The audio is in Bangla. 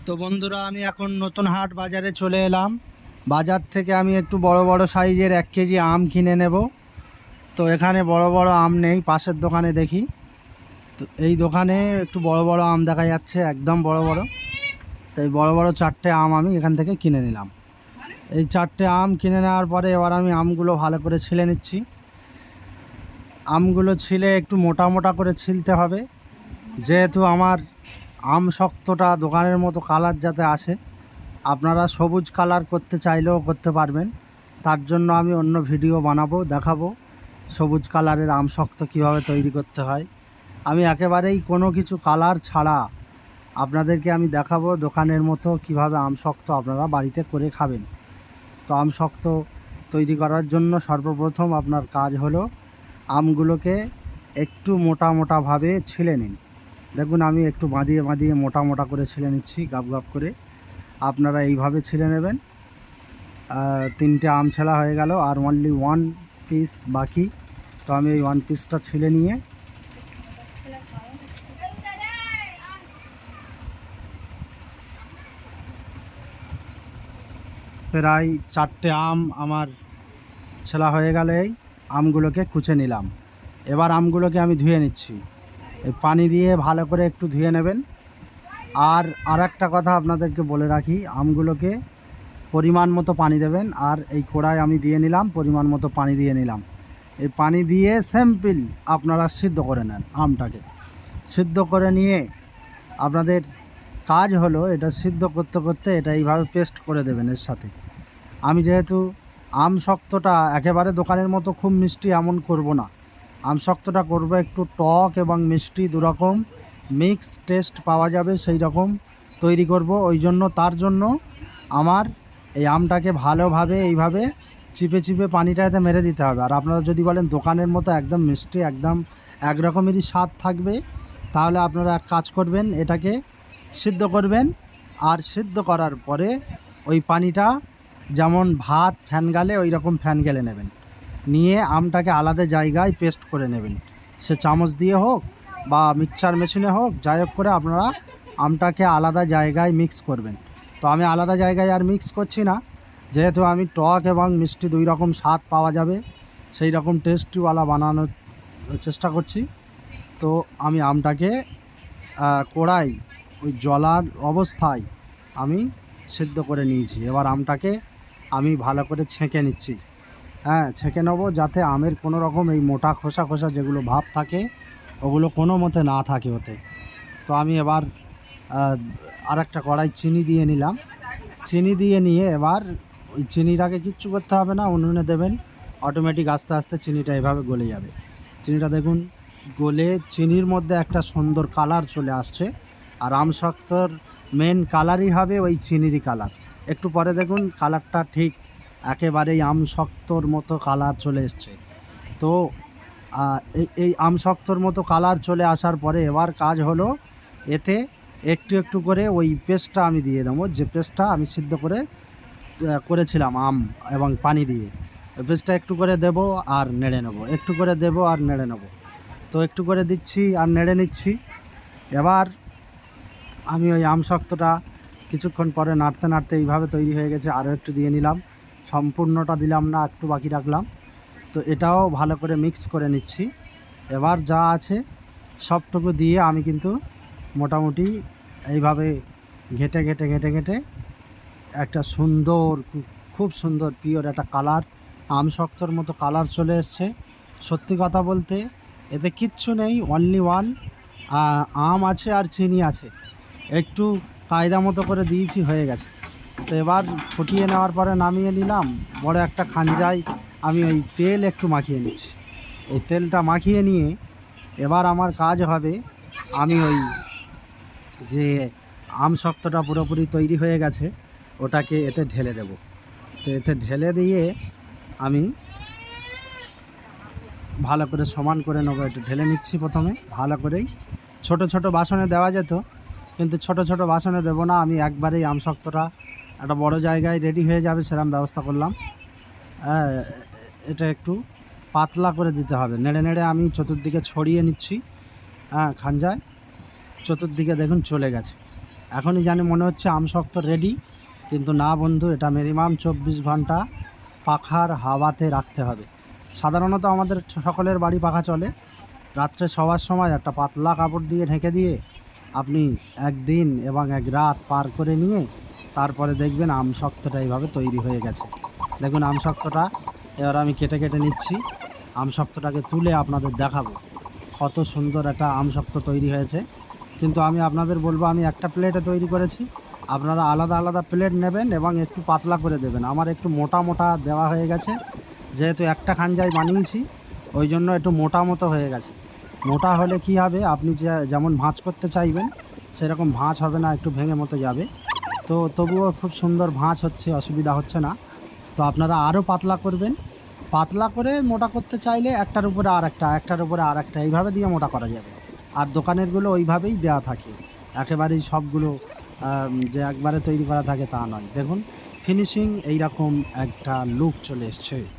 তো বন্ধুরা, আমি এখন নতুন হাট বাজারে চলে এলাম। বাজার থেকে আমি একটু বড় বড় সাইজের 1 কেজি আম কিনে নেব। তো এখানে বড় বড় আম নেই, পাশের দোকানে দেখি। তো এই দোকানে একটু বড় বড় আম দেখা যাচ্ছে, একদম বড় বড়। তো এই বড় বড় 4টে আম আমি এখান থেকে কিনে নিলাম। এই 4টে আম কিনে নেওয়ার পরে এবার আমি আমগুলো ভালো করে ছিলে নিচ্ছি। আমগুলো ছিলে একটু মোটা মোটা করে ছিলতে হবে, যেহেতু আমার আম শক্তটা দোকানের মতো কালার যাতে আসে। আপনারা সবুজ কালার করতে চাইলেও করতে পারবেন, তার জন্য আমি অন্য ভিডিও বানাবো, দেখাবো সবুজ কালারের আম শক্ত কীভাবে তৈরি করতে হয়। আমি একেবারেই কোনো কিছু কালার ছাড়া আপনাদেরকে আমি দেখাবো দোকানের মতো কিভাবে আম শক্ত আপনারা বাড়িতে করে খাবেন। তো আম শক্ত তৈরি করার জন্য সর্বপ্রথম আপনার কাজ হলো আমগুলোকে একটু মোটা মোটাভাবে ছিলে নিন। দেখুন আমি একটু বাঁধিয়ে বাঁধিয়ে মোটা মোটা করে ছিলে নিচ্ছি, গাপ গাপ করে। আপনারা এইভাবে ছিলে নেবেন। 3টে আম ছেলা হয়ে গেল, আর অনলি 1 পিস বাকি। তো আমি এই 1 পিসটা ছিলে নিয়ে প্রায় 4টে আম আমার ছেলা হয়ে গেলে এই আমগুলোকে কুচে নিলাম। এবার আমগুলোকে আমি ধুয়ে নিচ্ছি, এই পানি দিয়ে ভালো করে একটু ধুয়ে নেবেন। আর একটা কথা আপনাদেরকে বলে রাখি, আমগুলোকে পরিমাণ মতো পানি দেবেন। আর এই কড়ায় আমি দিয়ে নিলাম পরিমাণ মতো পানি দিয়ে নিলাম। এই পানি দিয়ে সিম্পল আপনারা সিদ্ধ করে নেন। আমটাকে সিদ্ধ করে নিয়ে আপনাদের কাজ হলো এটা সিদ্ধ করতে করতে এটা এইভাবে পেস্ট করে দেবেন এর সাথে। আমি যেহেতু আম শক্তটা একেবারে দোকানের মতো খুব মিষ্টি এমন করব না, আম শক্তটা করব একটু টক এবং মিষ্টি দুরকম মিক্স টেস্ট পাওয়া যাবে সেই রকম তৈরি করব। ওই জন্য তার জন্য আমার এই আমটাকে ভালোভাবে এইভাবে চিপে চিপে পানিটা এতে মেরে দিতে হবে। আর আপনারা যদি বলেন দোকানের মতো একদম মিষ্টি একদম একরকমেরই স্বাদ থাকবে, তাহলে আপনারা এক কাজ করবেন, এটাকে সিদ্ধ করবেন। আর সিদ্ধ করার পরে ওই পানিটা যেমন ভাত ফ্যান গালে ওই রকম ফ্যান গেলে নেবেন, নিয়ে আমটাকে আলাদা জায়গায় পেস্ট করে নেবেন। সে চামচ দিয়ে হোক বা মিক্সচার মেশিনে হোক, যাই হোক করে আপনারা আমটাকে আলাদা জায়গায় মিক্স করবেন। তো আমি আলাদা জায়গায় আর মিক্স করছি না, যেহেতু আমি টক এবং মিষ্টি 2 রকম স্বাদ পাওয়া যাবে সেই রকম টেস্টিওয়ালা বানানোর চেষ্টা করছি। তো আমি আমটাকে কড়াই ওই জলার অবস্থায় আমি সিদ্ধ করে নিয়েছি। এবার আমটাকে আমি ভালো করে ছেঁকে নিচ্ছি। ছেঁকে নেবো যাতে আমের কোনো রকম এই মোটা খোসা খোসা যেগুলো ভাব থাকে ওগুলো কোনো মতে না থাকে ওতে। তো আমি এবার আরেকটা কড়াই চিনি দিয়ে নিলাম। চিনি দিয়ে নিয়ে এবার ওই চিনিটাকে কিচ্ছু করতে হবে না, উনুনে দেবেন, অটোমেটিক আস্তে আস্তে চিনিটা এভাবে গলে যাবে। চিনিটা দেখুন গলে চিনির মধ্যে একটা সুন্দর কালার চলে আসছে। আর আম শক্তর মেন কালারই হবে ওই চিনিরই কালার। একটু পরে দেখুন কালারটা ঠিক একেবারেই আম শক্তর মতো কালার চলে এসছে। তো এই আম শক্তর মতো কালার চলে আসার পরে এবার কাজ হলো এতে একটু একটু করে ওই পেস্টটা আমি দিয়ে দেবো, যে পেস্টটা আমি সিদ্ধ করে করেছিলাম আম এবং পানি দিয়ে। ওই পেস্টটা একটু করে দেব আর নেড়ে নেব, একটু করে দেব আর নেড়ে নেব। তো একটু করে দিচ্ছি আর নেড়ে নিচ্ছি। এবার আমি ওই আম শক্তটা কিছুক্ষণ পরে নাড়তে নাড়তে এইভাবে তৈরি হয়ে গেছে, আরও একটু দিয়ে নিলাম, সম্পূর্ণটা দিলাম না, একটু বাকি রাখলাম। তো এটাও ভালো করে মিক্স করে নিচ্ছি। এবার যা আছে সবটুকু দিয়ে আমি কিন্তু মোটামুটি এইভাবে ঘেঁটে ঘেঁটে ঘেঁটে ঘেঁটে একটা সুন্দর খুব সুন্দর পিওর একটা কালার, আম শক্তর মতো কালার চলে এসছে। সত্যি কথা বলতে এতে কিচ্ছু নেই, অনলি ওয়ান আম আছে আর চিনি আছে, একটু কায়দা মতো করে দিয়েছি, হয়ে গেছে। তো এবার ফুটিয়ে নেওয়ার পরে নামিয়ে নিলাম। বড় একটা খাঞ্জায় আমি ওই তেল একটু মাখিয়ে নিচ্ছি। এই তেলটা মাখিয়ে নিয়ে এবার আমার কাজ হবে আমি ওই যে আম শক্তটা পুরোপুরি তৈরি হয়ে গেছে ওটাকে এতে ঢেলে দেব। তো এতে ঢেলে দিয়ে আমি ভালো করে সমান করে নেবো। এটা ঢেলে নিচ্ছি প্রথমে ভালো করেই। ছোট ছোট বাসনে দেওয়া যেত, কিন্তু ছোট ছোট বাসনে দেবো না, আমি একবারেই আম শক্তটা একটা বড় জায়গায় রেডি হয়ে যাবে সেরকম ব্যবস্থা করলাম। এটা একটু পাতলা করে দিতে হবে, নেড়ে নেড়ে আমি চতুর্দিকে ছড়িয়ে নিচ্ছি। খাঞ্জায় চতুর্দিকে দেখুন চলে গেছে। এখনই জানি মনে হচ্ছে আম শক্ত রেডি, কিন্তু না বন্ধু, এটা মিনিমাম 24 ঘন্টা পাখার হাওয়াতে রাখতে হবে। সাধারণত আমাদের সকলের বাড়ি পাখা চলে, রাত্রে শোয়ার সময় একটা পাতলা কাপড় দিয়ে ঢেকে দিয়ে আপনি একদিন এবং এক রাত পার করে নিয়ে তারপরে দেখবেন আম শক্তটা এইভাবে তৈরি হয়ে গেছে। দেখুন আম শক্তটা এবার আমি কেটে কেটে নিচ্ছি। আম শক্তটাকে তুলে আপনাদের দেখাবো কত সুন্দর একটা আম শক্ত তৈরি হয়েছে। কিন্তু আমি আপনাদের বলবো, আমি একটা প্লেটে তৈরি করেছি, আপনারা আলাদা আলাদা প্লেট নেবেন এবং একটু পাতলা করে দেবেন। আমার একটু মোটা মোটা দেওয়া হয়ে গেছে, যেহেতু একটা খাঞ্জায় বানিয়েছি ওই জন্য একটু মোটা মতো হয়ে গেছে। মোটা হলে কি হবে, আপনি যেমন ভাঁজ করতে চাইবেন সেরকম ভাঁজ হবে না, একটু ভেঙে মতো যাবে। তো তবুও খুব সুন্দর ভাঁজ হচ্ছে, অসুবিধা হচ্ছে না। তো আপনারা আরও পাতলা করবেন, পাতলা করে মোটা করতে চাইলে একটার উপরে আর একটা, একটার উপরে আর একটা, এইভাবে দিয়ে মোটা করা যাবে। আর দোকানেরগুলো ওইভাবেই দেওয়া থাকে, একেবারেই সবগুলো যে একবারে তৈরি করা থাকে তা নয়। দেখুন ফিনিশিং এইরকম একটা লুক চলে এসছে।